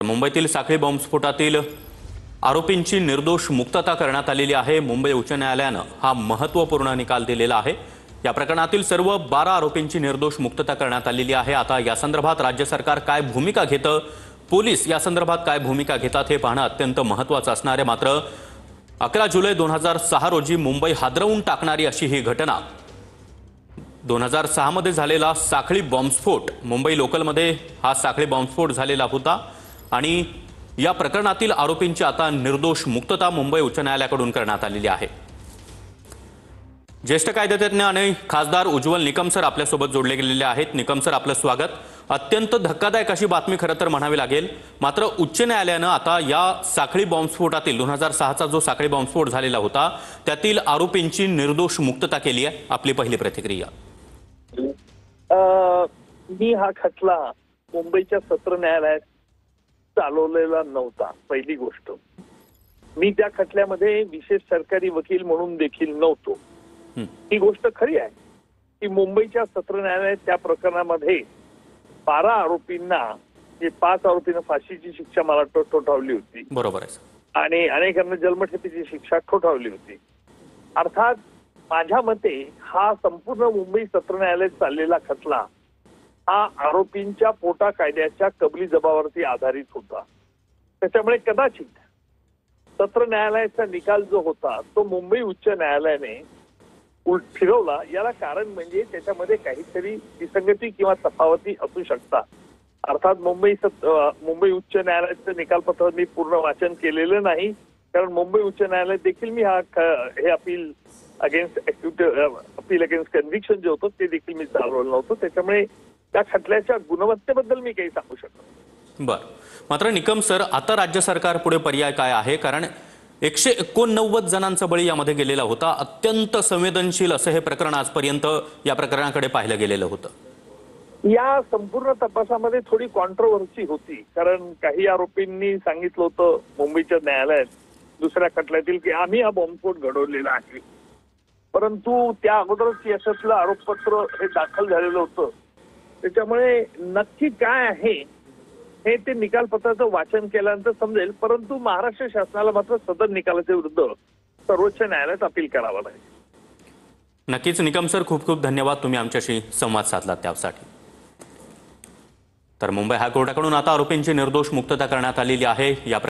मुंबईतील साखळी बॉम्बस्फोटातील आरोपींची निर्दोष मुक्तता करण्यात आलेली आहे। मुंबई उच्च न्यायालयाने हा महत्त्वपूर्ण निकाल दिलेला आहे। या प्रकरणातील सर्व 12 आरोपींची निर्दोष मुक्तता करण्यात आलेली आहे। आता या संदर्भात राज्य सरकार काय भूमिका घेतं, पोलीस या संदर्भात काय भूमिका घेतात हे पाहणं अत्यंत महत्त्वाचं असणार आहे। मात्र 11 जुलै 2006 रोजी मुंबई हादरवून टाकणारी अशी ही घटना 2006 मध्ये झालेला साखळी बॉम्बस्फोट, मुंबई लोकलमध्ये हा साखळी बॉम्बस्फोट झालेला होता आणि या प्रकरणातील आरोपींची आता निर्दोष मुक्तता मुंबई उच्च न्यायालयाकडून करण्यात आलेली आहे। ज्येष्ठ कायदेतज्ञ आणि खासदार उज्ज्वल निकम सर आपल्या सोबत जोडले गेलेले आहेत। निकम सर, आपलं स्वागत। अत्यंत धक्कादायक अशी बातमी खरं तर म्हणावी लागेल, मात्र उच्च न्यायालयाने आता या साखळी बॉम्बस्फोटातील 2006 चा जो साखळी बॉम्बस्फोट झालेला होता त्यातील आरोपींची निर्दोष मुक्तता केली आहे। आपली पहिली प्रतिक्रिया? मी हा खटला मुंबईच्या सत्र न्यायालयात चालवलेला नव्हता। पहिली गोष्ट, मी त्या खटल्यामध्ये विशेष सरकारी वकील म्हणून देखील नव्हतो। ही गोष्ट खरी आहे की मुंबईच्या सत्र न्यायालयात त्या प्रकरणामध्ये 12 आरोपींना, जे 5 आरोपींना फाशीची शिक्षा मला ठोठावली होती, बरोबर आहे, आणि अनेकांना जन्मठेपेची शिक्षा ठोठावली होती। अर्थात माझ्या मते हा संपूर्ण मुंबई सत्र न्यायालयात चाललेला खटला हा आरोपींच्या पोटा कायद्याच्या कबली जबाबावरती आधारित होता। त्याच्यामुळे कदाचित सत्र न्यायालयाचा निकाल जो होता तो मुंबई उच्च न्यायालयाने उलट फिरवला। याला कारण म्हणजे त्याच्यामध्ये काहीतरी विसंगती किंवा तफावती असू शकतात। अर्थात मुंबई उच्च न्यायालयाचं निकालपत्र मी पूर्ण वाचन केलेलं नाही, कारण मुंबई उच्च न्यायालयात देखील मी हे अपील अगेन्स्ट कन्व्हिक्शन जे होतं ते देखील मी चालवलं नव्हतं। त्याच्यामुळे त्या खटल्याच्या गुणवत्तेबद्दल मी काही सांगू शकतो नाही। बरं, मात्र निकम सर, आता राज्य सरकार पुढे पर्याय काय आहे? कारण 189 जणांचा बळी यामध्ये गेलेला होता। अत्यंत संवेदनशील असं हे प्रकरण आजपर्यंत या प्रकरणाकडे पाहिलं गेलेलं होतं। या संपूर्ण तपासामध्ये थोडी कॉन्ट्रोवर्सी होती, कारण काही आरोपींनी सांगितलं होतं मुंबईच्या न्यायालयात दुसऱ्या खटल्यातील की आम्ही हा बॉम्बस्फोट घडवलेला आहे, परंतु त्या अगोदरच याच्यातलं आरोपपत्र हे दाखल झालेलं होतं। त्याच्यामुळे नक्की काय आहे हे ते निकालपत्राचं वाचन केल्यानंतर समजेल, परंतु महाराष्ट्र शासनाला मात्र सदर निकालाच्या विरुद्ध सर्वोच्च न्यायालयात अपील करावं लागेल। नक्कीच निकम सर, खूप खूप धन्यवाद, तुम्ही आमच्याशी संवाद साधलात त्यासाठी। तर मुंबई हायकोर्टाकडून आता आरोपींची निर्दोष मुक्तता करण्यात आलेली आहे। या